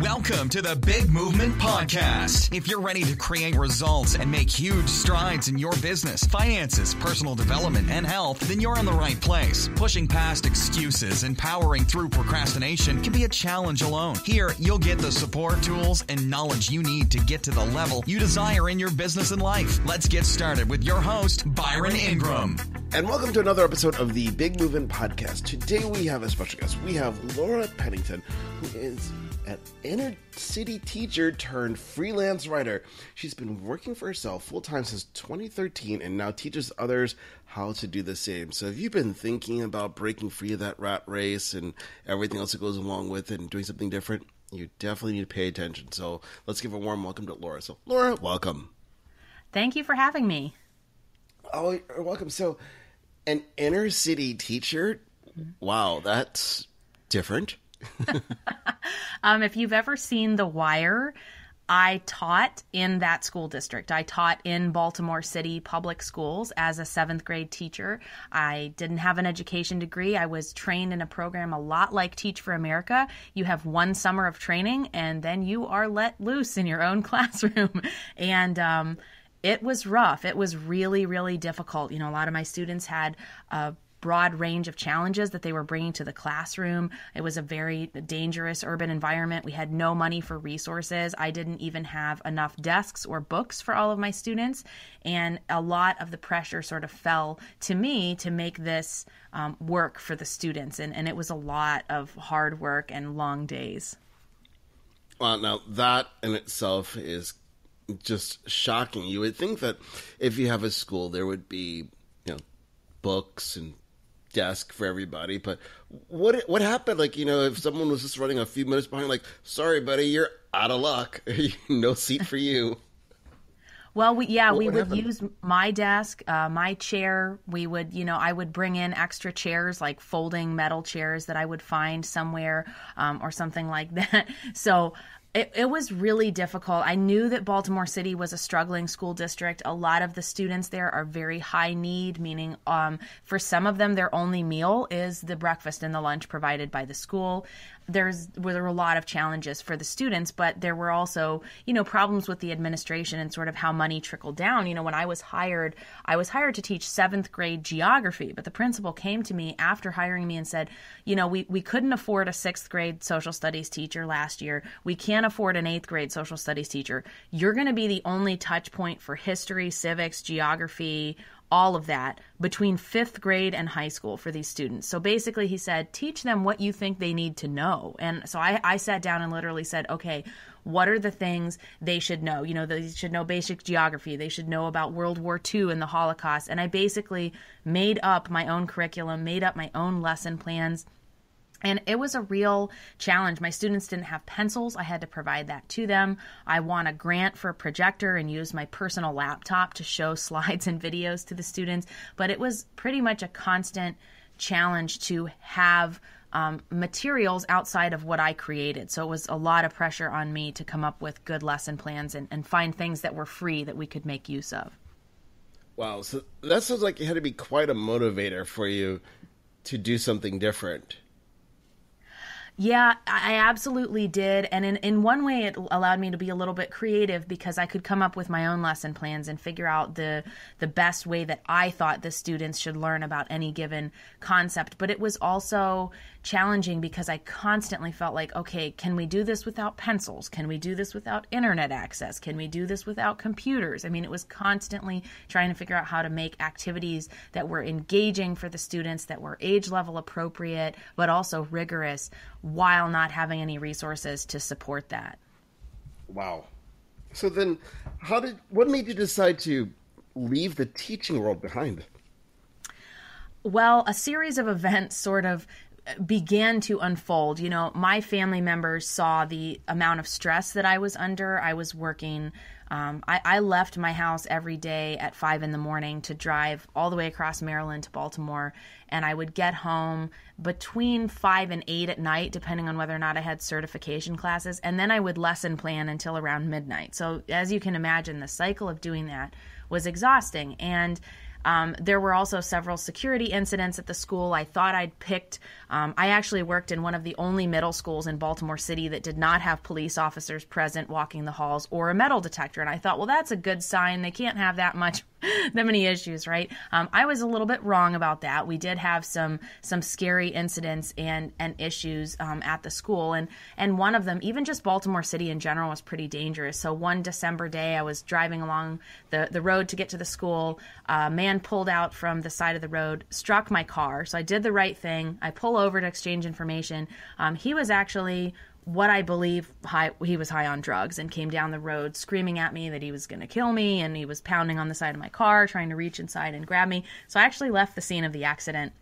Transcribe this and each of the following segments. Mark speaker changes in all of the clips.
Speaker 1: Welcome to the Big Movement Podcast. If you're ready to create results and make huge strides in your business, finances, personal development, and health, then you're in the right place. Pushing past excuses and powering through procrastination can be a challenge alone. Here, you'll get the support, tools, and knowledge you need to get to the level you desire in your business and life. Let's get started with your host, Byron Ingram.
Speaker 2: And welcome to another episode of the Big Movement Podcast. Today we have a special guest. We have Laura-Pennington, who is an inner city teacher turned freelance writer. She's been working for herself full-time since 2013 and now teaches others how to do the same. So if you've been thinking about breaking free of that rat race and everything else that goes along with it and doing something different, you definitely need to pay attention. So let's give a warm welcome to Laura. So Laura, welcome.
Speaker 3: Thank you for having me.
Speaker 2: Oh, you're welcome. So an inner city teacher, wow, that's different.
Speaker 3: If you've ever seen The Wire, I taught in that school district. I taught in Baltimore City public schools as a 7th grade teacher. I didn't have an education degree. I was trained in a program a lot like Teach for America. You have one summer of training and then you are let loose in your own classroom. And it was rough. It was really, really difficult. You know, a lot of my students had a broad range of challenges that they were bringing to the classroom. It was a very dangerous urban environment. We had no money for resources. I didn't even have enough desks or books for all of my students. And a lot of the pressure sort of fell to me to make this work for the students. And it was a lot of hard work and long days.
Speaker 2: Well, now that in itself is just shocking. You would think that if you have a school, there would be, books and desk for everybody. But what happened? Like, if someone was just running a few minutes behind, like, sorry, buddy, you're out of luck. No seat for you.
Speaker 3: Well, we would use my desk, my chair. We would, I would bring in extra chairs, like folding metal chairs that I would find somewhere or something like that. So it was really difficult. I knew that Baltimore City was a struggling school district. A lot of the students there are very high need, meaning for some of them, their only meal is the breakfast and the lunch provided by the school. There were a lot of challenges for the students, but there were also, problems with the administration and sort of how money trickled down. When I was hired to teach 7th grade geography, but the principal came to me after hiring me and said, we couldn't afford a 6th grade social studies teacher last year. We can't afford an 8th grade social studies teacher. You're going to be the only touch point for history, civics, geography, all of that between 5th grade and high school for these students. So basically he said, teach them what you think they need to know. And so I sat down and literally said, okay, what are the things they should know? They should know basic geography. They should know about World War II and the Holocaust. And I basically made up my own curriculum, made up my own lesson plans. And it was a real challenge. My students didn't have pencils. I had to provide that to them. I won a grant for a projector and used my personal laptop to show slides and videos to the students. But it was pretty much a constant challenge to have materials outside of what I created. So it was a lot of pressure on me to come up with good lesson plans and find things that were free that we could make use of.
Speaker 2: Wow. So that sounds like it had to be quite a motivator for you to do something different.
Speaker 3: Yeah, I absolutely did. And in one way, it allowed me to be a little bit creative because I could come up with my own lesson plans and figure out the best way that I thought the students should learn about any given concept. But it was also challenging because I constantly felt like, okay, can we do this without pencils? Can we do this without internet access? Can we do this without computers? I mean, it was constantly trying to figure out how to make activities that were engaging for the students, that were age level appropriate, but also rigorous, while not having any resources to support that.
Speaker 2: Wow. So then what made you decide to leave the teaching world behind?
Speaker 3: Well, a series of events sort of began to unfold. My family members saw the amount of stress that I was under. I was working. I left my house every day at 5 a.m. to drive all the way across Maryland to Baltimore. And I would get home between 5 and 8 at night, depending on whether or not I had certification classes. And then I would lesson plan until around midnight. So as you can imagine, the cycle of doing that was exhausting. And There were also several security incidents at the school. I thought I'd picked, I actually worked in one of the only middle schools in Baltimore City that did not have police officers present walking the halls or a metal detector. And I thought, well, that's a good sign. They can't have that many issues, right? I was a little bit wrong about that. We did have some scary incidents and issues at the school. And one of them, even just Baltimore City in general, was pretty dangerous. So one December day, I was driving along the road to get to the school. A man pulled out from the side of the road, struck my car. So I did the right thing. I pull over to exchange information. He was actually what I believe he was high on drugs and came down the road screaming at me that he was going to kill me, and he was pounding on the side of my car trying to reach inside and grab me. So I actually left the scene of the accident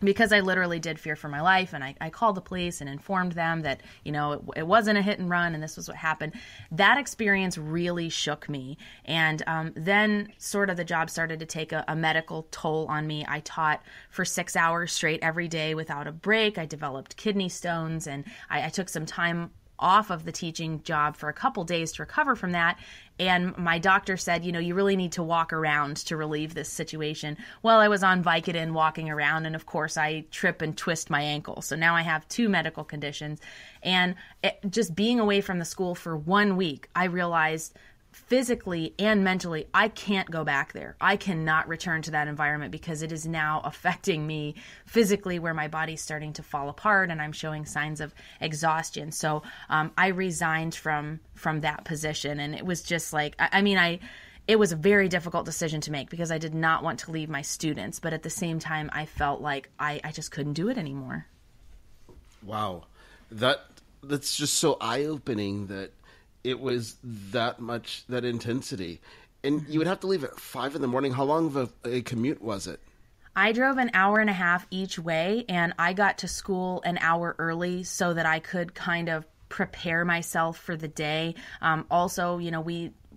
Speaker 3: because I literally did fear for my life, and I called the police and informed them that, it wasn't a hit and run and this was what happened. That experience really shook me. And then sort of the job started to take a medical toll on me. I taught for 6 hours straight every day without a break. I developed kidney stones, and I took some time off of the teaching job for a couple days to recover from that. And my doctor said, you really need to walk around to relieve this situation. Well, I was on Vicodin walking around, and of course I trip and twist my ankle. So now I have 2 medical conditions. And just being away from the school for 1 week, I realized physically and mentally, I can't go back there. I cannot return to that environment because it is now affecting me physically, where my body's starting to fall apart and I'm showing signs of exhaustion. So I resigned from that position, and it was just like, it was a very difficult decision to make because I did not want to leave my students, but at the same time, I felt like I just couldn't do it anymore.
Speaker 2: Wow, that's just so eye-opening that it was that intensity. And you would have to leave at 5 a.m. How long of a commute was it?
Speaker 3: I drove an hour and a half each way, and I got to school an hour early so that I could kind of prepare myself for the day. Also,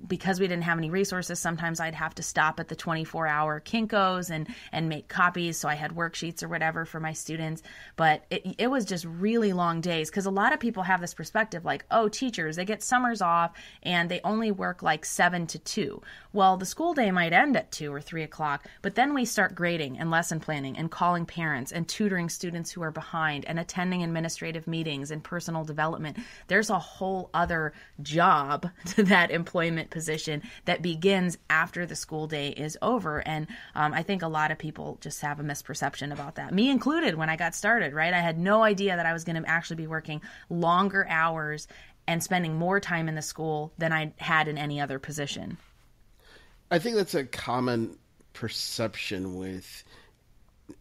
Speaker 3: because we didn't have any resources, sometimes I'd have to stop at the 24-hour Kinko's and make copies, so I had worksheets or whatever for my students. But it was just really long days, because a lot of people have this perspective like, oh, teachers, they get summers off and they only work like 7 to 2. Well, the school day might end at 2 or 3 o'clock, but then we start grading and lesson planning and calling parents and tutoring students who are behind and attending administrative meetings and personal development. There's a whole other job to that employment position that begins after the school day is over. And I think a lot of people just have a misperception about that, me included when I got started, right? I had no idea that I was going to actually be working longer hours and spending more time in the school than I had in any other position.
Speaker 2: I think that's a common perception with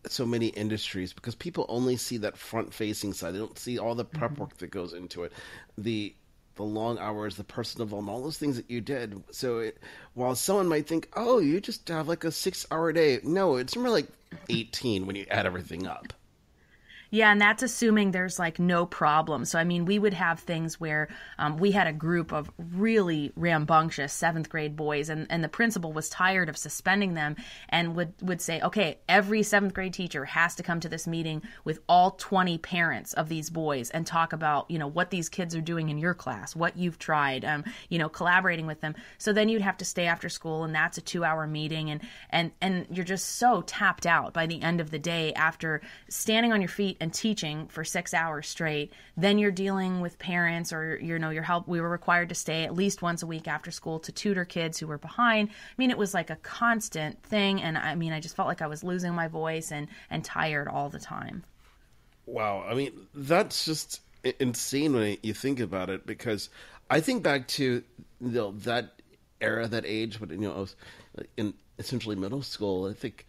Speaker 2: so many industries, because people only see that front-facing side. They don't see all the prep work that goes into it, the long hours, the personal development, all those things that you did. So while someone might think, oh, you just have like a 6-hour day. No, it's more like 18 when you add everything up.
Speaker 3: Yeah, and that's assuming there's like no problem. So, we would have things where we had a group of really rambunctious 7th grade boys, and the principal was tired of suspending them and would say, okay, every 7th grade teacher has to come to this meeting with all 20 parents of these boys and talk about, what these kids are doing in your class, what you've tried, collaborating with them. So then you'd have to stay after school, and that's a 2-hour meeting, and you're just so tapped out by the end of the day after standing on your feet and teaching for 6 hours straight. Then you're dealing with parents or, your help. We were required to stay at least once a week after school to tutor kids who were behind. It was like a constant thing. And I just felt like I was losing my voice and tired all the time.
Speaker 2: Wow. That's just insane when you think about it, because I think back to that era, that age, when I was in essentially middle school. I think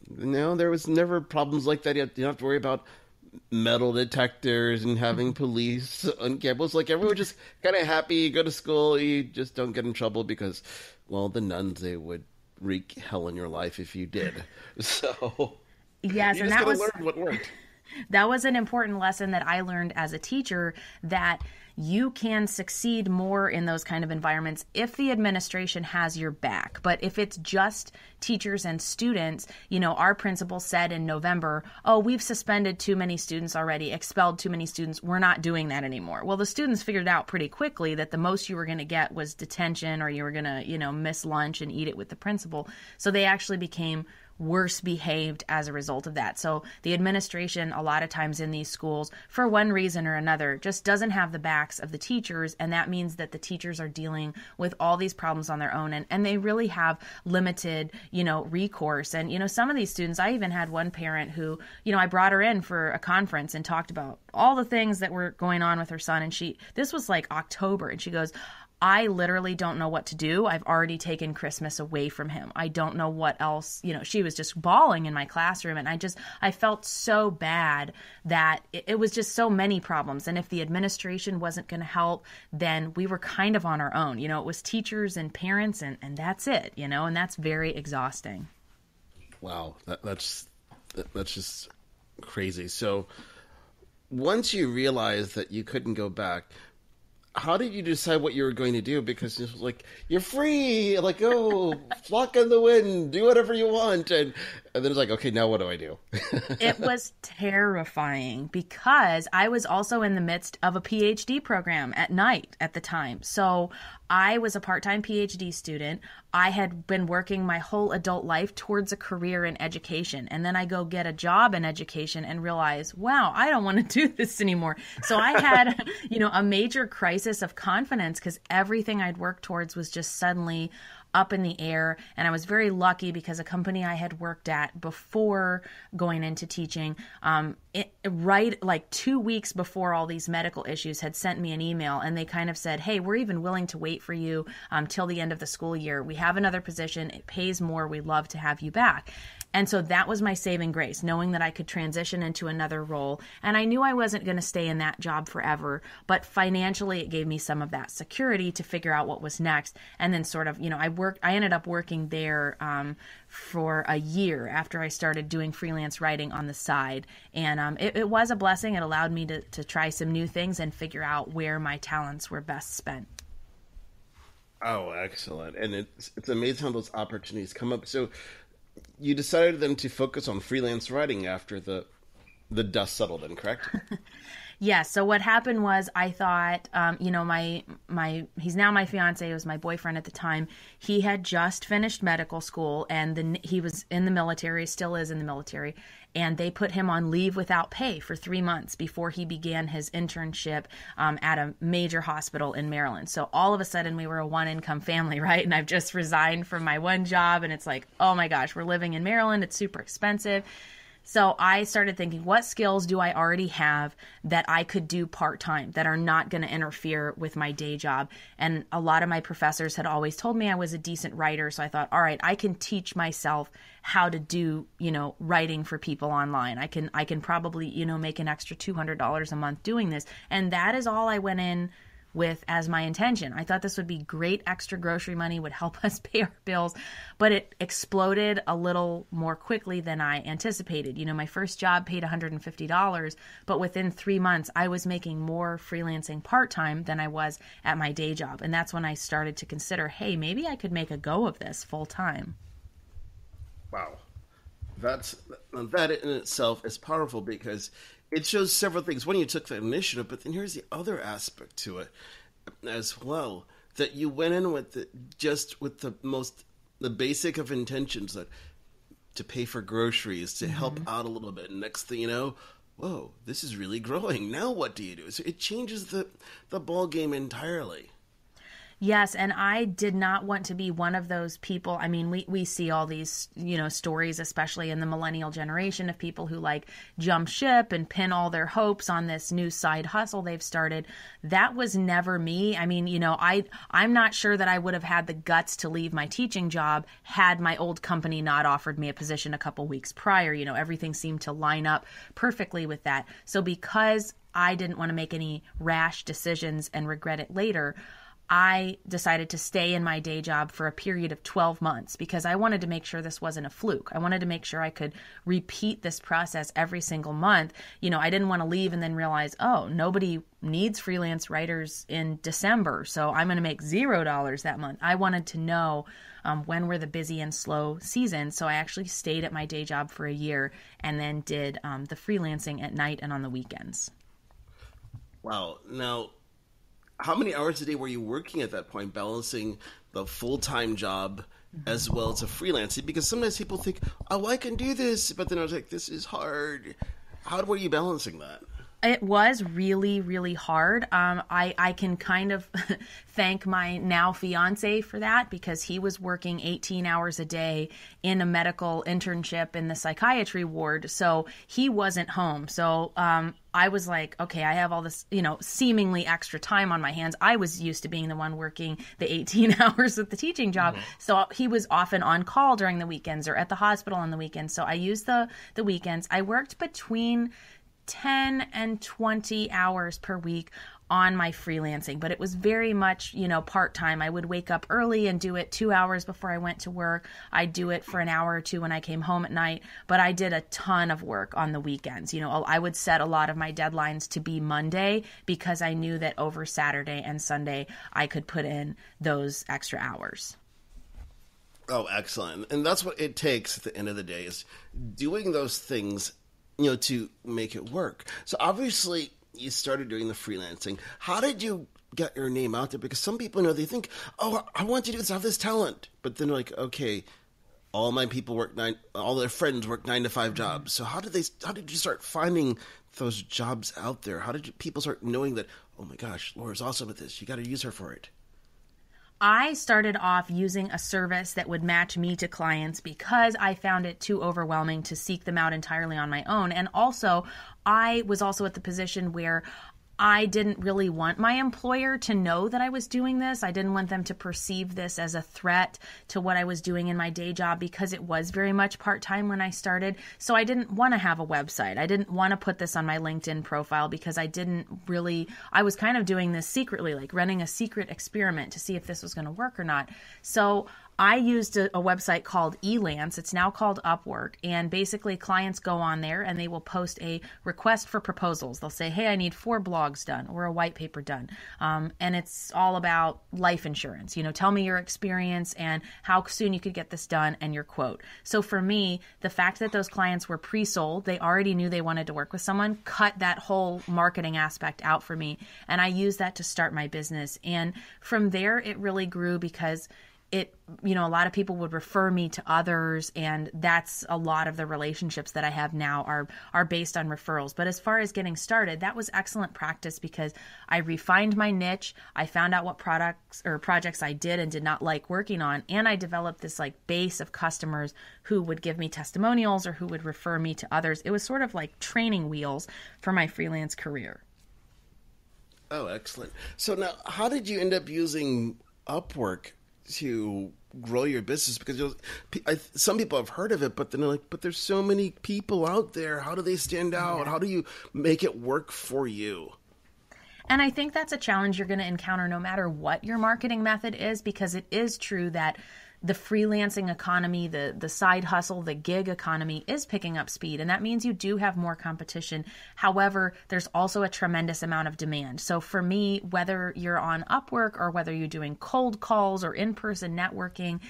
Speaker 2: there was never problems like that. You don't have to worry about metal detectors and having police on campus. Like, everyone was just kind of happy. You go to school, you just don't get in trouble because, well, the nuns, they would wreak hell in your life if you did. So
Speaker 3: yes,
Speaker 2: you
Speaker 3: and
Speaker 2: just
Speaker 3: that was
Speaker 2: learn what worked.
Speaker 3: That was an important lesson that I learned as a teacher, that you can succeed more in those kind of environments if the administration has your back. But if it's just teachers and students, our principal said in November, oh, we've suspended too many students already, expelled too many students. We're not doing that anymore. Well, the students figured out pretty quickly that the most you were going to get was detention, or you were going to, miss lunch and eat it with the principal. So they actually became worse behaved as a result of that. So the administration, a lot of times in these schools, for one reason or another, just doesn't have the backs of the teachers. And that means that the teachers are dealing with all these problems on their own. And they really have limited, recourse. And, some of these students, I even had one parent who, I brought her in for a conference and talked about all the things that were going on with her son. And this was like October. And she goes, I literally don't know what to do. I've already taken Christmas away from him. I don't know what else, she was just bawling in my classroom. And I felt so bad that it was just so many problems. And if the administration wasn't going to help, then we were kind of on our own. It was teachers and parents and that's it, and that's very exhausting.
Speaker 2: Wow. That's just crazy. So once you realized that you couldn't go back, how did you decide what you were going to do? Because it was like, you're free, like, oh, flock in the wind, do whatever you want. And then it's like, okay, now what do I do?
Speaker 3: It was terrifying because I was also in the midst of a PhD program at night at the time. So I was a part-time PhD student. I had been working my whole adult life towards a career in education. And then I go get a job in education and realize, wow, I don't want to do this anymore. So I had, a major crisis of confidence because everything I'd worked towards was just suddenly up in the air. And I was very lucky because a company I had worked at before going into teaching, right like 2 weeks before all these medical issues, had sent me an email and they kind of said, hey, we're even willing to wait for you till the end of the school year. We have another position. It pays more. We'd love to have you back. And so that was my saving grace, knowing that I could transition into another role. And I knew I wasn't going to stay in that job forever, but financially it gave me some of that security to figure out what was next. And then sort of, I ended up working there for a year after I started doing freelance writing on the side. And it was a blessing. It allowed me to try some new things and figure out where my talents were best spent.
Speaker 2: Oh, excellent. And it's amazing how those opportunities come up. So you decided then to focus on freelance writing after the dust settled in, correct?
Speaker 3: Yes. So what happened was I thought, he's now my fiance, was my boyfriend at the time. He had just finished medical school and then he was in the military, still is in the military. And they put him on leave without pay for 3 months before he began his internship at a major hospital in Maryland. So all of a sudden we were a one-income family, right? And I've just resigned from my one job and it's like, oh my gosh, we're living in Maryland. It's super expensive. So I started thinking, what skills do I already have that I could do part-time that are not going to interfere with my day job? And a lot of my professors had always told me I was a decent writer. So I thought, all right, I can teach myself how to do, writing for people online. I can probably, make an extra $200 a month doing this. And that is all I went in with as my intention. I thought this would be great extra grocery money, would help us pay our bills, but it exploded a little more quickly than I anticipated. My first job paid $150, but within 3 months, I was making more freelancing part-time than I was at my day job. And that's when I started to consider, hey, maybe I could make a go of this full-time.
Speaker 2: Wow. That in itself is powerful because it shows several things. One, you took the initiative, but then here's the other aspect to it as well, that you went in with the basic of intentions, that to pay for groceries, to help out a little bit. And next thing you know, whoa, this is really growing. Now what do you do? So it changes the ball game entirely.
Speaker 3: Yes, and I did not want to be one of those people. I mean, we see all these, stories, especially in the millennial generation, of people who jump ship and pin all their hopes on this new side hustle they've started. That was never me. I mean, I'm not sure that I would have had the guts to leave my teaching job had my old company not offered me a position a couple weeks prior. Everything seemed to line up perfectly with that. So because I didn't want to make any rash decisions and regret it later, I decided to stay in my day job for a period of 12 months because I wanted to make sure this wasn't a fluke. I wanted to make sure I could repeat this process every single month. I didn't want to leave and then realize, oh, nobody needs freelance writers in December, so I'm going to make $0 that month. I wanted to know when were the busy and slow seasons. So I actually stayed at my day job for a year and then did the freelancing at night and on the weekends.
Speaker 2: Wow. Now, how many hours a day were you working at that point, balancing the full-time job as well as a freelancing? Because sometimes people think, oh, I can do this, but then I was like, this is hard. How were you balancing that?
Speaker 3: It was really, really hard. I can kind of thank my now fiance for that, because he was working 18 hours a day in a medical internship in the psychiatry ward. So he wasn't home. So I was like, okay, I have all this, seemingly extra time on my hands. I was used to being the one working the 18 hours of the teaching job. Mm-hmm. So he was often on call during the weekends or at the hospital on the weekends. So I used the weekends. I worked between 10 and 20 hours per week on my freelancing, but it was very much, part-time. I would wake up early and do it 2 hours before I went to work. I'd do it for an hour or two when I came home at night, but I did a ton of work on the weekends. I would set a lot of my deadlines to be Monday, because I knew that over Saturday and Sunday I could put in those extra hours.
Speaker 2: Oh, excellent. And that's what it takes at the end of the day, is doing those things to make it work. So obviously you started doing the freelancing. How did you get your name out there? Because some people, they think, oh, I want to do this, I have this talent. But then like, okay, all my people all their friends work 9 to 5 jobs. So how did you start finding those jobs out there? How did people start knowing that, oh my gosh, Laura's awesome at this, you got to use her for it?
Speaker 3: I started off using a service that would match me to clients, because I found it too overwhelming to seek them out entirely on my own. And also, I was also at the position where I didn't really want my employer to know that I was doing this. I didn't want them to perceive this as a threat to what I was doing in my day job, because it was very much part-time when I started. So I didn't want to have a website. I didn't want to put this on my LinkedIn profile, because I was kind of doing this secretly, like running a secret experiment to see if this was going to work or not. So I used a website called Elance. It's now called Upwork. And basically clients go on there and they will post a request for proposals. They'll say, hey, I need 4 blogs done or a white paper done. And it's all about life insurance. Tell me your experience and how soon you could get this done and your quote. So for me, the fact that those clients were pre-sold, they already knew they wanted to work with someone, cut that whole marketing aspect out for me. And I used that to start my business. And from there, it really grew, because a lot of people would refer me to others, and that's a lot of the relationships that I have now are based on referrals. But as far as getting started, that was excellent practice, because I refined my niche. I found out what products or projects I did and did not like working on, and I developed this base of customers who would give me testimonials or who would refer me to others. It was sort of like training wheels for my freelance career.
Speaker 2: Oh, excellent. So now, how did you end up using Upwork to grow your business? Because some people have heard of it, but then they're like, but there's so many people out there. How do they stand out? Yeah. How do you make it work for you?
Speaker 3: And I think that's a challenge you're going to encounter no matter what your marketing method is, because it is true that the freelancing economy, the side hustle, the gig economy is picking up speed. And that means you do have more competition. However, there's also a tremendous amount of demand. So for me, whether you're on Upwork or whether you're doing cold calls or in-person networking,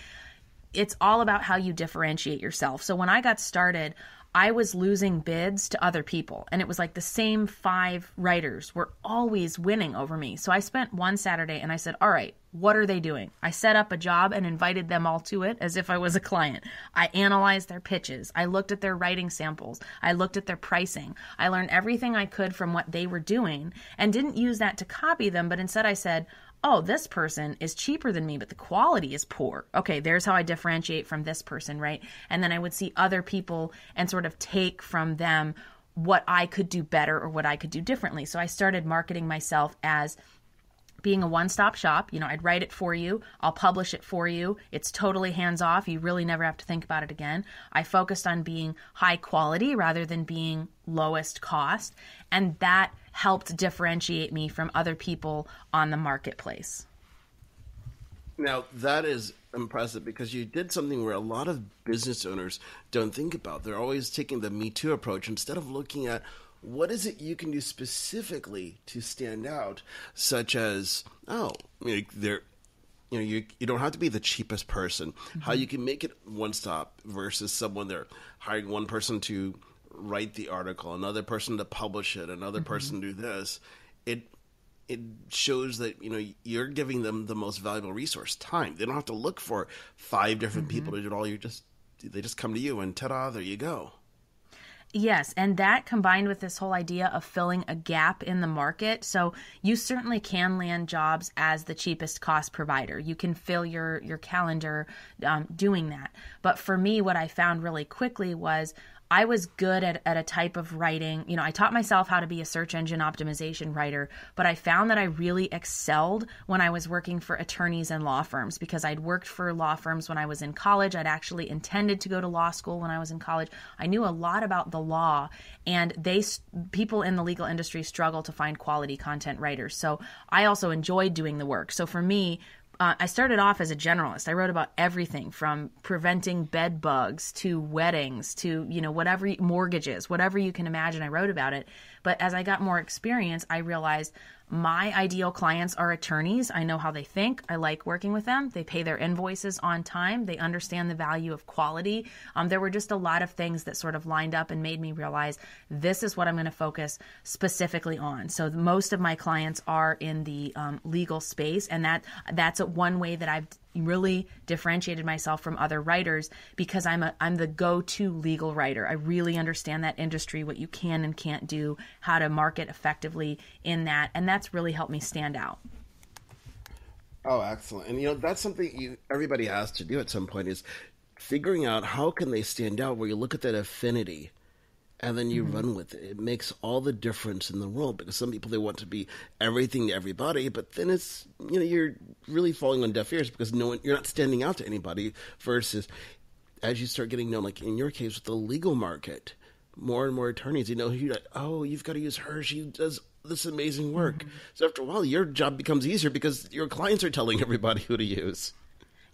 Speaker 3: it's all about how you differentiate yourself. So when I got started, I was losing bids to other people, and it was like the same 5 writers were always winning over me. So I spent one Saturday and I said, all right, what are they doing? I set up a job and invited them all to it as if I was a client. I analyzed their pitches. I looked at their writing samples. I looked at their pricing. I learned everything I could from what they were doing and didn't use that to copy them, but instead I said, oh, this person is cheaper than me, but the quality is poor. Okay, there's how I differentiate from this person, right? And then I would see other people and sort of take from them what I could do better or what I could do differently. So I started marketing myself as being a one-stop shop. I'd write it for you. I'll publish it for you. It's totally hands-off. You really never have to think about it again. I focused on being high quality rather than being lowest cost. And that helped differentiate me from other people on the marketplace.
Speaker 2: Now, that is impressive, because you did something where a lot of business owners don't think about. They're always taking the Me Too approach instead of looking at what is it you can do specifically to stand out, such as, you don't have to be the cheapest person. Mm-hmm. How you can make it one stop versus someone they're hiring one person to write the article, another person to publish it, another mm-hmm. person to do this. it shows that, you're giving them the most valuable resource, time. They don't have to look for 5 different people to do it all. They just come to you and ta-da, there you go.
Speaker 3: Yes, and that combined with this whole idea of filling a gap in the market. So you certainly can land jobs as the cheapest cost provider. You can fill your calendar doing that. But for me, what I found really quickly was I was good at a type of writing. I taught myself how to be a search engine optimization writer, but I found that I really excelled when I was working for attorneys and law firms because I'd worked for law firms when I was in college. I'd actually intended to go to law school when I was in college. I knew a lot about the law, and people in the legal industry struggle to find quality content writers. So I also enjoyed doing the work. So for me, I started off as a generalist. I wrote about everything from preventing bed bugs to weddings to, whatever, mortgages, whatever you can imagine, I wrote about it. But as I got more experience, I realized my ideal clients are attorneys. I know how they think. I like working with them. They pay their invoices on time. They understand the value of quality. There were just a lot of things that sort of lined up and made me realize this is what I'm going to focus specifically on. So most of my clients are in the legal space, and that's one way that I've really differentiated myself from other writers because I'm the go-to legal writer. I really understand that industry, what you can and can't do, how to market effectively in that, and that's really helped me stand out.
Speaker 2: Oh, excellent. And that's something everybody has to do at some point, is figuring out how can they stand out, where you look at that affinity and then you run with it. It makes all the difference in the world, because some people, they want to be everything to everybody, but then it's, you're really falling on deaf ears because you're not standing out to anybody, versus as you start getting known, like in your case with the legal market, more and more attorneys, you're like, oh, you've got to use her. She does this amazing work. So after a while, your job becomes easier because your clients are telling everybody who to use.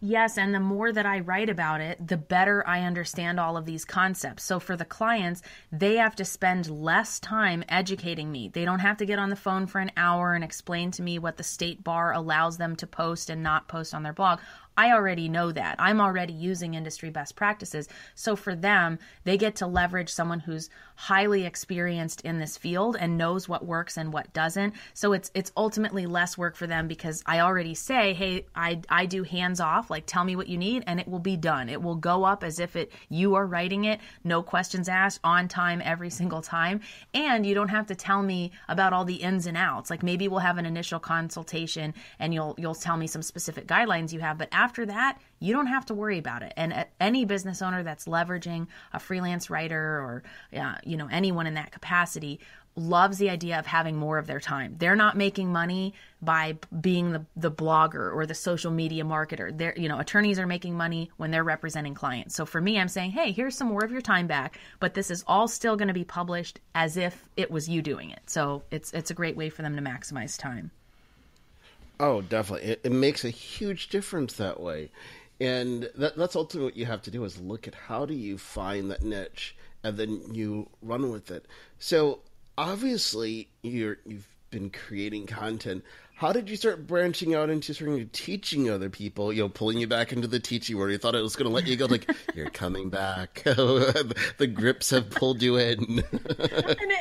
Speaker 3: Yes, and the more that I write about it, the better I understand all of these concepts. So for the clients, they have to spend less time educating me. They don't have to get on the phone for an hour and explain to me what the state bar allows them to post and not post on their blog. I already know that. I'm already using industry best practices. So for them, they get to leverage someone who's highly experienced in this field and knows what works and what doesn't. So it's ultimately less work for them because I already say, hey, I do hands off, like tell me what you need and it will be done. It will go up as if you are writing it, no questions asked, on time every single time. And you don't have to tell me about all the ins and outs. Like maybe we'll have an initial consultation and you'll tell me some specific guidelines you have, but after that, you don't have to worry about it. And any business owner that's leveraging a freelance writer or anyone in that capacity loves the idea of having more of their time. They're not making money by being the blogger or the social media marketer. Attorneys are making money when they're representing clients. So for me, I'm saying, hey, here's some more of your time back, but this is all still going to be published as if it was you doing it. So it's a great way for them to maximize time.
Speaker 2: Oh, definitely. It makes a huge difference that way. And that's ultimately what you have to do, is look at how do you find that niche and then you run with it. So obviously you've been creating content. How did you start branching out into starting teaching other people, pulling you back into the teaching world? You thought it was going to let you go, like, you're coming back. The grips have pulled you in.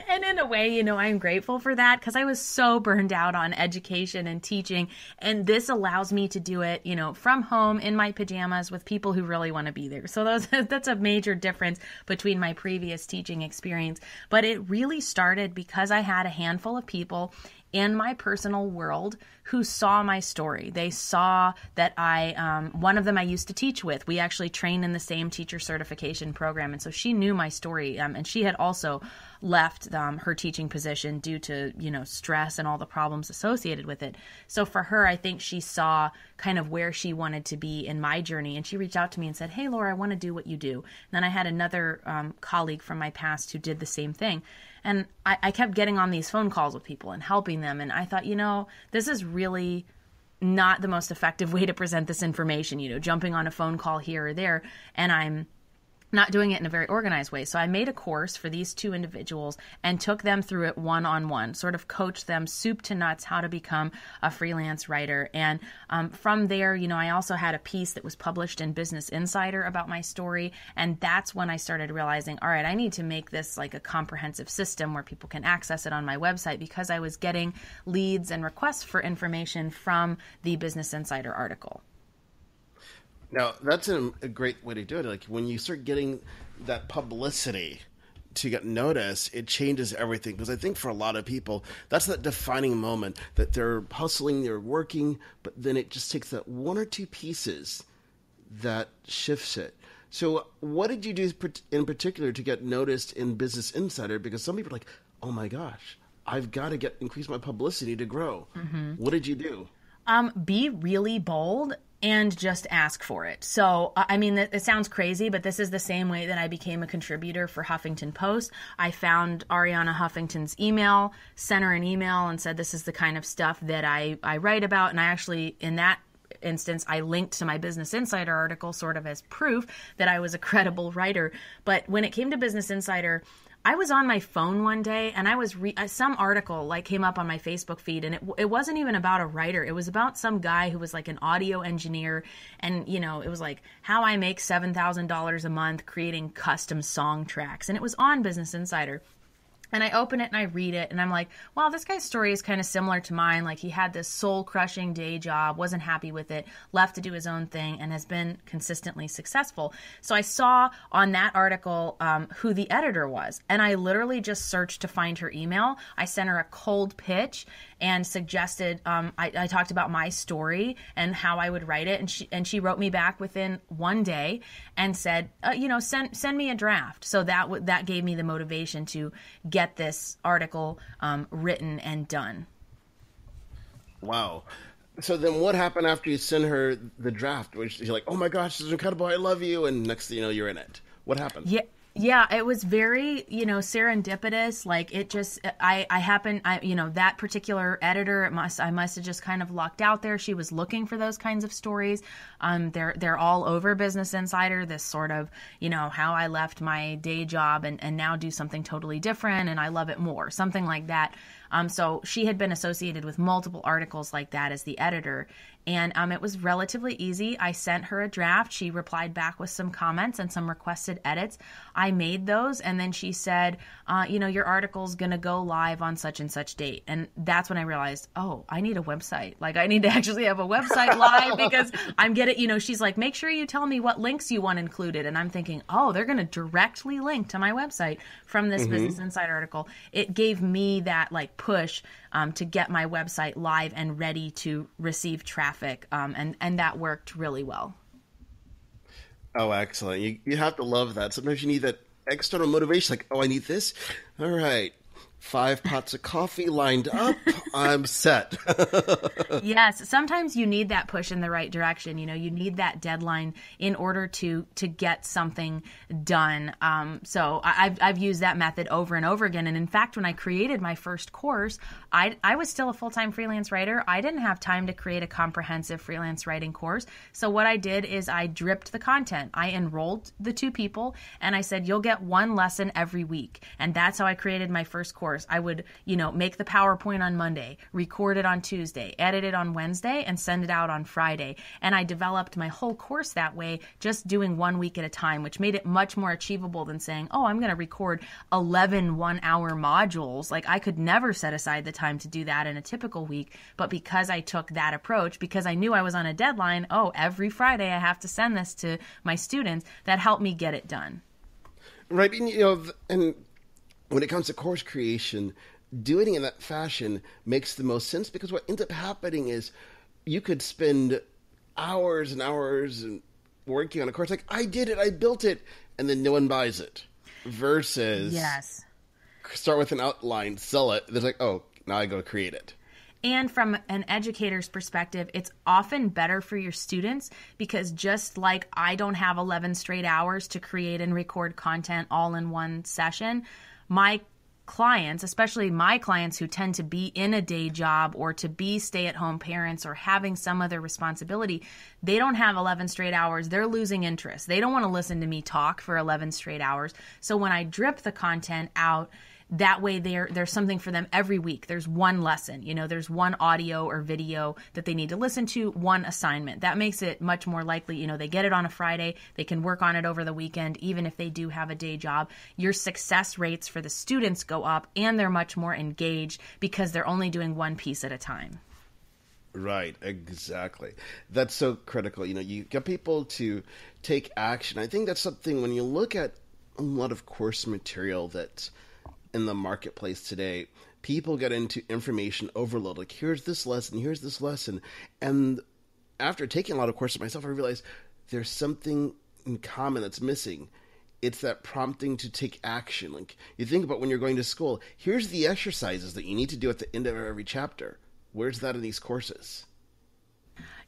Speaker 3: And in a way, I'm grateful for that because I was so burned out on education and teaching. And this allows me to do it, from home in my pajamas with people who really want to be there. So that's a major difference between my previous teaching experience. But it really started because I had a handful of people in my personal world who saw my story. They saw that one of them I used to teach with. We actually trained in the same teacher certification program. And so she knew my story. And she had also left her teaching position due to, stress and all the problems associated with it. So for her, I think she saw kind of where she wanted to be in my journey. And she reached out to me and said, hey, Laura, I want to do what you do. And then I had another colleague from my past who did the same thing. And I kept getting on these phone calls with people and helping them. And I thought, this is really not the most effective way to present this information, jumping on a phone call here or there. And I'm not doing it in a very organized way. So I made a course for these two individuals and took them through it one-on-one, sort of coached them soup to nuts how to become a freelance writer. And from there, I also had a piece that was published in Business Insider about my story. And that's when I started realizing, all right, I need to make this like a comprehensive system where people can access it on my website, because I was getting leads and requests for information from the Business Insider article.
Speaker 2: Now, that's a great way to do it. Like, when you start getting that publicity to get noticed, it changes everything. Because I think for a lot of people, that's that defining moment that they're hustling, they're working, but then it just takes that one or two pieces that shifts it. So what did you do in particular to get noticed in Business Insider? Because some people are like, oh my gosh, I've got to increase my publicity to grow. Mm-hmm. What did you do?
Speaker 3: Be really bold and just ask for it. So, I mean, it sounds crazy, but this is the same way that I became a contributor for Huffington Post. I found Arianna Huffington's email, sent her an email and said, this is the kind of stuff that I write about. And I actually, in that instance, I linked to my Business Insider article sort of as proof that I was a credible writer. But when it came to Business Insider, I was on my phone one day and I was some article like came up on my Facebook feed, and it wasn't even about a writer. It was about some guy who was like an audio engineer, and it was like how I make $7,000 a month creating custom song tracks, and it was on Business Insider. And I open it and I read it and I'm like, wow, this guy's story is kind of similar to mine. Like, he had this soul-crushing day job, wasn't happy with it, left to do his own thing, and has been consistently successful. So I saw on that article who the editor was, and I literally just searched to find her email. I sent her a cold pitch and suggested, I talked about my story and how I would write it, and she wrote me back within one day and said, send me a draft. So that gave me the motivation to get this article written and done.
Speaker 2: Wow. So then what happened after you sent her the draft? Which you're like, oh my gosh, this is incredible, I love you, and next thing you know, you're in it. What happened?
Speaker 3: Yeah, it was very, serendipitous. Like, it just, that particular editor, I must have just kind of lucked out there. She was looking for those kinds of stories. They're all over Business Insider, this sort of, how I left my day job and now do something totally different, and I love it more, something like that. So she had been associated with multiple articles like that as the editor. And it was relatively easy. I sent her a draft. She replied back with some comments and some requested edits. I made those. And then she said, your article's going to go live on such and such date. And that's when I realized, oh, I need a website. Like, I need to actually have a website live, because I'm getting, she's like, make sure you tell me what links you want included. And I'm thinking, oh, they're going to directly link to my website from this Business Insider article. It gave me that push to get my website live and ready to receive traffic, and that worked really well.
Speaker 2: Oh, excellent. You have to love that. Sometimes you need that external motivation, like, oh, I need this. All right. 5 pots of coffee lined up. I'm set.
Speaker 3: Yes. Sometimes you need that push in the right direction. You need that deadline in order to get something done. So I've used that method over and over again. And in fact, when I created my first course, I was still a full-time freelance writer. I didn't have time to create a comprehensive freelance writing course. So what I did is I dripped the content. I enrolled the 2 people and I said, you'll get 1 lesson every week. And that's how I created my first course. I would, make the PowerPoint on Monday, record it on Tuesday, edit it on Wednesday, and send it out on Friday. And I developed my whole course that way, just doing 1 week at a time, which made it much more achievable than saying, oh, I'm going to record 11 one-hour modules. Like, I could never set aside the time to do that in a typical week. But because I took that approach, because I knew I was on a deadline, every Friday I have to send this to my students, that helped me get it done.
Speaker 2: Right. And when it comes to course creation, doing it in that fashion makes the most sense, because what ends up happening is you could spend hours and hours working on a course, like, I did it, I built it, and then no one buys it. Versus start with an outline, sell it, there's like, oh, now I go create it.
Speaker 3: And from an educator's perspective, it's often better for your students, because just like I don't have 11 straight hours to create and record content all in one session, my clients, especially my clients who tend to be in a day job or to be stay-at-home parents or having some other responsibility, they don't have 11 straight hours. They're losing interest. They don't want to listen to me talk for 11 straight hours. So when I drip the content out, that way there's something for them every week. There's one lesson, there's one audio or video that they need to listen to, one assignment. That makes it much more likely, they get it on a Friday, they can work on it over the weekend, even if they do have a day job. Your success rates for the students go up and they're much more engaged because they're only doing one piece at a time.
Speaker 2: Right, exactly. That's so critical. You get people to take action. I think that's something when you look at a lot of course material that's in the marketplace today, people get into information overload. Like, here's this lesson. And after taking a lot of courses myself, I realized there's something in common that's missing. It's that prompting to take action. Like, you think about when you're going to school, here's the exercises that you need to do at the end of every chapter. Where's that in these courses?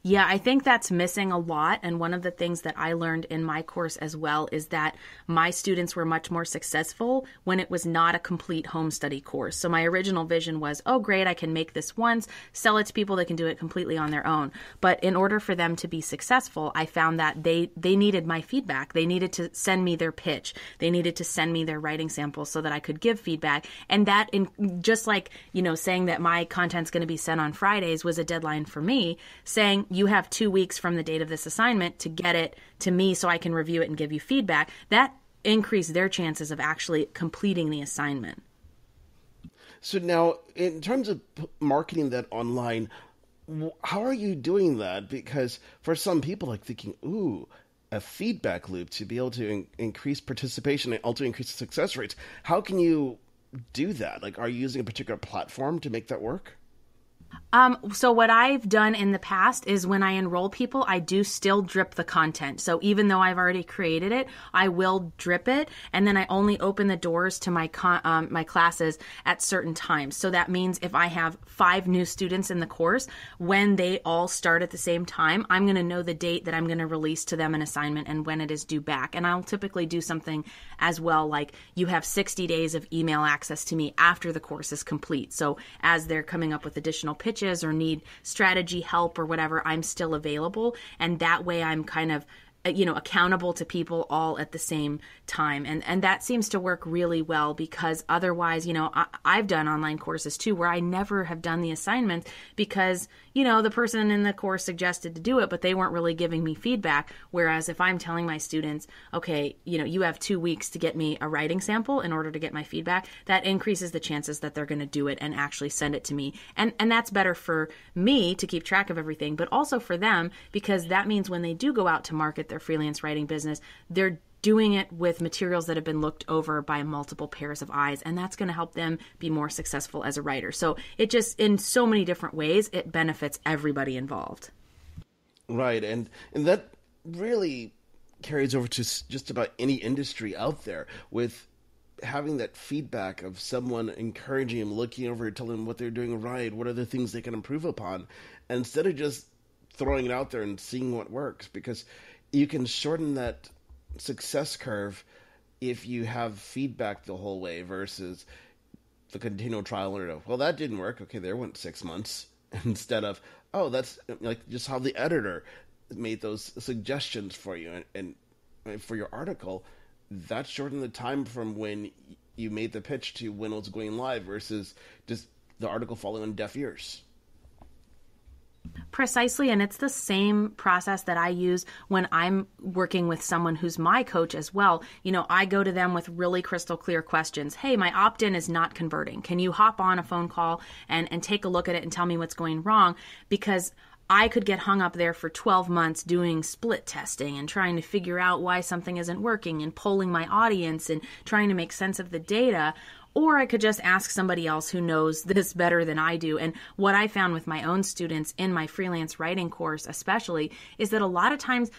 Speaker 3: Yeah, I think that's missing a lot. And one of the things that I learned in my course as well is that my students were much more successful when it was not a complete home study course. So my original vision was, oh, great, I can make this once, sell it to people that can do it completely on their own. But in order for them to be successful, I found that they needed my feedback. They needed to send me their pitch. They needed to send me their writing samples so that I could give feedback. And that, just like, saying that my content's going to be sent on Fridays was a deadline for me, saying, you have 2 weeks from the date of this assignment to get it to me so I can review it and give you feedback. That increased their chances of actually completing the assignment.
Speaker 2: So now, in terms of marketing that online, how are you doing that? Because for some people, like thinking, ooh, a feedback loop to be able to increase participation and also increase success rates. How can you do that? Like, are you using a particular platform to make that work?
Speaker 3: So what I've done in the past is when I enroll people, I do still drip the content. So even though I've already created it, I will drip it, and then I only open the doors to my my classes at certain times. So that means if I have 5 new students in the course, when they all start at the same time, I'm going to know the date that I'm going to release to them an assignment and when it is due back. And I'll typically do something as well, like you have 60 days of email access to me after the course is complete. So as they're coming up with additional pitches or need strategy help or whatever, I'm still available. And that way I'm kind of, accountable to people all at the same time. And that seems to work really well because otherwise, I've done online courses too where I never have done the assignments because, the person in the course suggested to do it, but they weren't really giving me feedback. Whereas if I'm telling my students, okay, you have 2 weeks to get me a writing sample in order to get my feedback, that increases the chances that they're going to do it and actually send it to me. And that's better for me to keep track of everything, but also for them because that means when they do go out to market their freelance writing business, they're doing it with materials that have been looked over by multiple pairs of eyes, and that's going to help them be more successful as a writer. So it just, in so many different ways, it benefits everybody involved.
Speaker 2: Right, and that really carries over to just about any industry out there with having that feedback of someone encouraging them, looking over, telling them what they're doing right, what are the things they can improve upon, instead of just throwing it out there and seeing what works, because you can shorten that success curve if you have feedback the whole way versus the continual trial and error. Well, that didn't work. Okay, there went 6 months. Instead of, oh, that's like just how the editor made those suggestions for you and for your article. That shortened the time from when you made the pitch to when it was going live versus just the article falling on deaf ears.
Speaker 3: Precisely, and it's the same process that I use when I'm working with someone who's my coach as well. I go to them with really crystal clear questions. Hey, my opt-in is not converting. Can you hop on a phone call and take a look at it and tell me what's going wrong? Because I could get hung up there for 12 months doing split testing and trying to figure out why something isn't working and polling my audience and trying to make sense of the data. Or I could just ask somebody else who knows this better than I do. And what I found with my own students in my freelance writing course especially is that a lot of times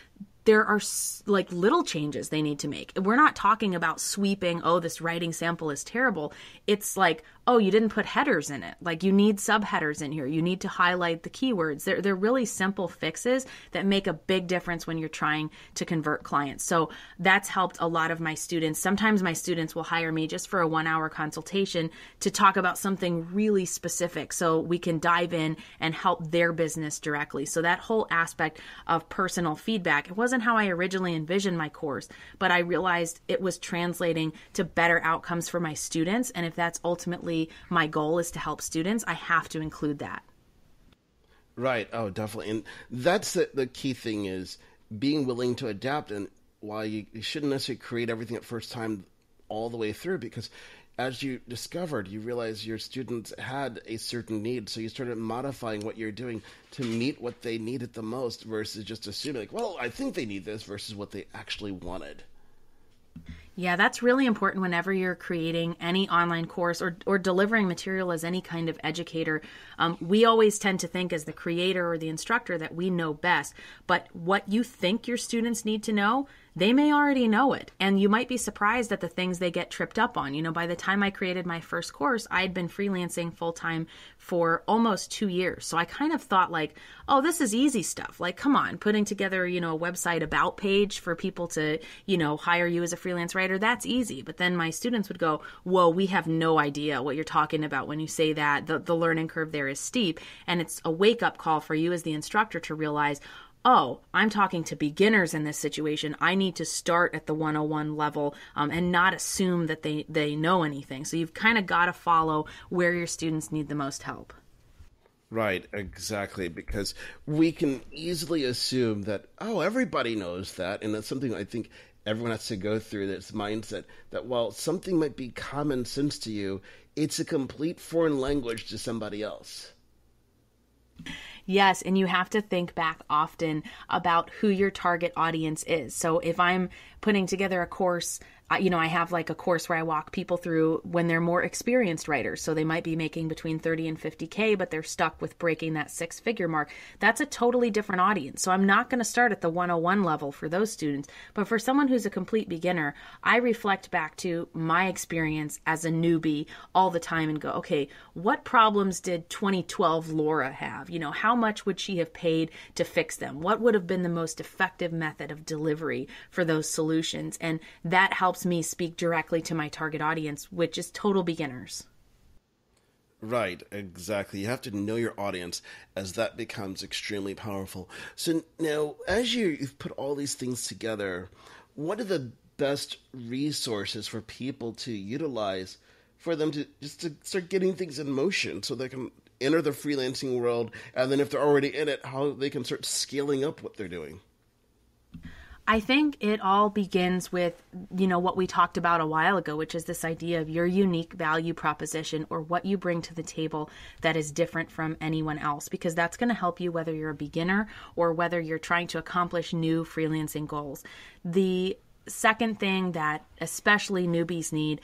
Speaker 3: there are like little changes they need to make. We're not talking about sweeping, oh, this writing sample is terrible. It's like, oh, you didn't put headers in it. Like, you need subheaders in here. You need to highlight the keywords. They're really simple fixes that make a big difference when you're trying to convert clients. So that's helped a lot of my students. Sometimes my students will hire me just for a 1-hour consultation to talk about something really specific so we can dive in and help their business directly. So that whole aspect of personal feedback, it wasn't how I originally envisioned my course, but I realized it was translating to better outcomes for my students. And if that's ultimately my goal is to help students, I have to include that.
Speaker 2: Right. Oh, definitely. And that's the key thing, is being willing to adapt. And while you shouldn't necessarily create everything at first time all the way through, because as you discovered, you realized your students had a certain need. So you started modifying what you're doing to meet what they needed the most, versus just assuming like, well, I think they need this, versus what they actually wanted.
Speaker 3: Yeah, that's really important whenever you're creating any online course or delivering material as any kind of educator. We always tend to think as the creator or the instructor that we know best, but what you think your students need to know, they may already know it. And you might be surprised at the things they get tripped up on. You know, by the time I created my first course, I had been freelancing full-time for almost 2 years. So I kind of thought like, oh, this is easy stuff. Like, come on, putting together, you know, a website about page for people to, you know, hire you as a freelance writer, that's easy. But then my students would go, whoa, we have no idea what you're talking about when you say that. The learning curve there is steep. And it's a wake-up call for you as the instructor to realize, oh, I'm talking to beginners in this situation. I need to start at the 101 level and not assume that they know anything. So you've kind of got to follow where your students need the most help.
Speaker 2: Right, exactly, because we can easily assume that, oh, everybody knows that, and that's something I think everyone has to go through, this mindset that while something might be common sense to you, it's a complete foreign language to somebody else.
Speaker 3: Yes, and you have to think back often about who your target audience is. So if I'm putting together a course, you know, I have like a course where I walk people through when they're more experienced writers. So they might be making between 30 and 50K, but they're stuck with breaking that 6-figure mark. That's a totally different audience. So I'm not going to start at the 101 level for those students. But for someone who's a complete beginner, I reflect back to my experience as a newbie all the time and go, okay, what problems did 2012 Laura have? You know, how much would she have paid to fix them? What would have been the most effective method of delivery for those solutions? And that helps me speak directly to my target audience, which is total beginners.
Speaker 2: Right, exactly. You have to know your audience, as that becomes extremely powerful. So now, as you've put all these things together, what are the best resources for people to utilize for them to start getting things in motion so they can enter the freelancing world, and then if they're already in it, how they can start scaling up what they're doing?
Speaker 3: I think it all begins with, you know, what we talked about a while ago, which is this idea of your unique value proposition, or what you bring to the table that is different from anyone else, because that's going to help you whether you're a beginner or whether you're trying to accomplish new freelancing goals. The second thing that especially newbies need,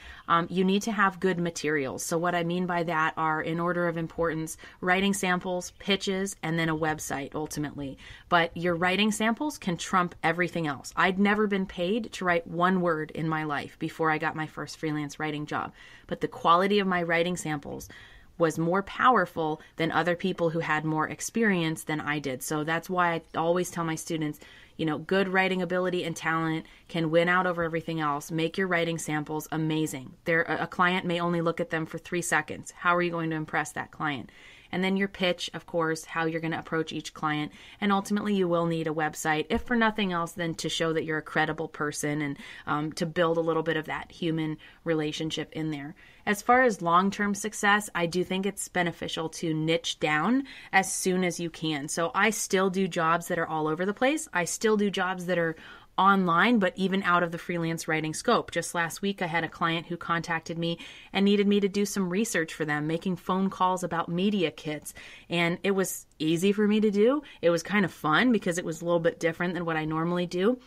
Speaker 3: you need to have good materials. So what I mean by that are, in order of importance, writing samples, pitches, and then a website ultimately. But your writing samples can trump everything else. I'd never been paid to write one word in my life before I got my first freelance writing job. But the quality of my writing samples was more powerful than other people who had more experience than I did. So that's why I always tell my students, you know, good writing ability and talent can win out over everything else. Make your writing samples amazing. A client may only look at them for 3 seconds. How are you going to impress that client? And then your pitch, of course, how you're going to approach each client. And ultimately, you will need a website, if for nothing else than to show that you're a credible person and to build a little bit of that human relationship in there. As far as long-term success, I do think it's beneficial to niche down as soon as you can. So I still do jobs that are all over the place. I still do jobs that are online, but even out of the freelance writing scope. Just last week, I had a client who contacted me and needed me to do some research for them, making phone calls about media kits. And it was easy for me to do. It was kind of fun because it was a little bit different than what I normally do.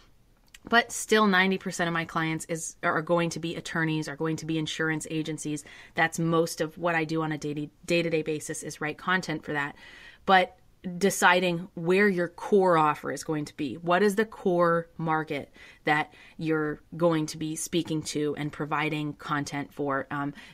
Speaker 3: But still 90% of my clients are going to be attorneys, are going to be insurance agencies. That's most of what I do on a day-to-day basis, is write content for that. But deciding where your core offer is going to be. What is the core market that you're going to be speaking to and providing content for?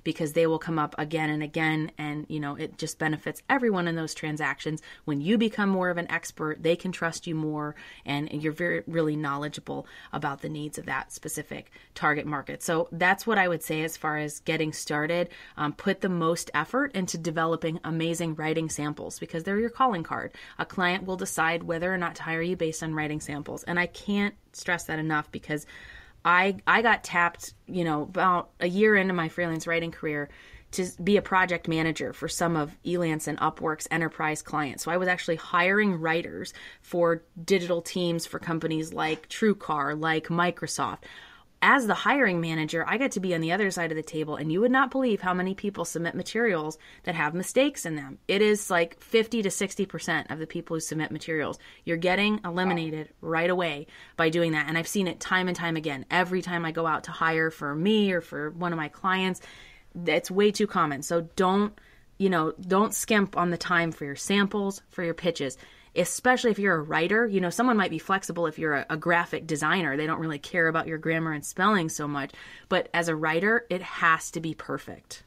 Speaker 3: Because they will come up again and again, and it just benefits everyone in those transactions. When you become more of an expert, they can trust you more, and you're really knowledgeable about the needs of that specific target market. So that's what I would say as far as getting started. Put the most effort into developing amazing writing samples, because they're your calling card. A client will decide whether or not to hire you based on writing samples. And I can't stress that enough, because I got tapped, about a year into my freelance writing career to be a project manager for some of Elance and Upwork's enterprise clients. So I was actually hiring writers for digital teams for companies like TrueCar, like Microsoft. As the hiring manager, I get to be on the other side of the table, and you would not believe how many people submit materials that have mistakes in them. It is like 50 to 60% of the people who submit materials. You're getting eliminated right away by doing that. And I've seen it time and time again. Every time I go out to hire for me or for one of my clients, it's way too common. So don't skimp on the time for your samples, for your pitches. Especially if you're a writer, someone might be flexible if you're a graphic designer. They don't really care about your grammar and spelling so much. But as a writer, it has to be perfect.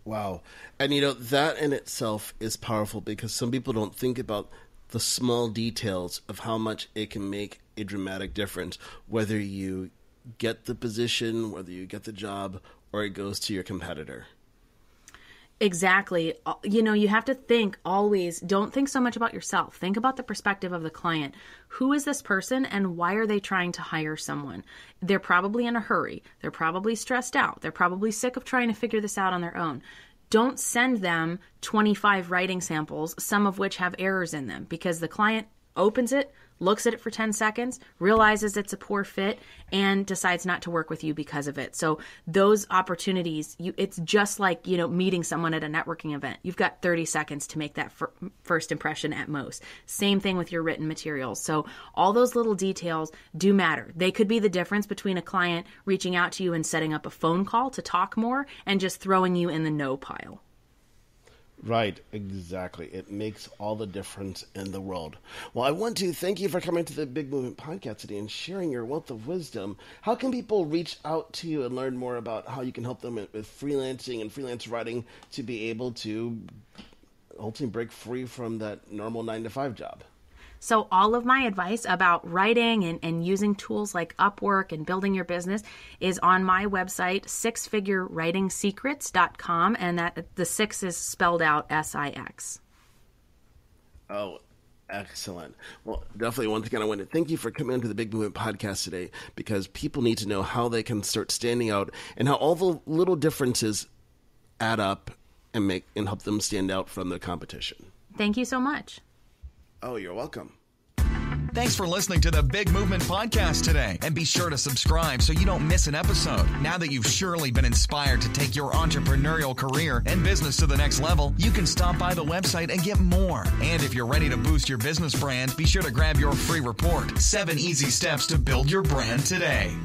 Speaker 2: Wow. And, that in itself is powerful, because some people don't think about the small details of how much it can make a dramatic difference, whether you get the position, whether you get the job, or it goes to your competitor.
Speaker 3: Exactly. You have to think always, don't think so much about yourself. Think about the perspective of the client. Who is this person, and why are they trying to hire someone? They're probably in a hurry. They're probably stressed out. They're probably sick of trying to figure this out on their own. Don't send them 25 writing samples, some of which have errors in them, because the client opens it, looks at it for 10 seconds, realizes it's a poor fit, and decides not to work with you because of it. So those opportunities, it's just like, meeting someone at a networking event. You've got 30 seconds to make that first impression at most. Same thing with your written materials. So all those little details do matter. They could be the difference between a client reaching out to you and setting up a phone call to talk more and just throwing you in the no pile.
Speaker 2: Right, exactly. It makes all the difference in the world. Well, I want to thank you for coming to the Big Movement Podcast today and sharing your wealth of wisdom. How can people reach out to you and learn more about how you can help them with freelancing and freelance writing to be able to ultimately break free from that normal 9-to-5 job?
Speaker 3: So all of my advice about writing and using tools like Upwork and building your business is on my website, sixfigurewritingsecrets.com, and that the 6 is spelled out SIX.
Speaker 2: Oh, excellent. Well, definitely, once again, I want to thank you for coming into the Big Movement Podcast today, because people need to know how they can start standing out and how all the little differences add up and help them stand out from the competition.
Speaker 3: Thank you so much.
Speaker 2: Oh, you're welcome.
Speaker 1: Thanks for listening to the Big Movement Podcast today. And be sure to subscribe so you don't miss an episode. Now that you've surely been inspired to take your entrepreneurial career and business to the next level, you can stop by the website and get more. And if you're ready to boost your business brand, be sure to grab your free report, 7 Easy Steps to Build Your Brand Today.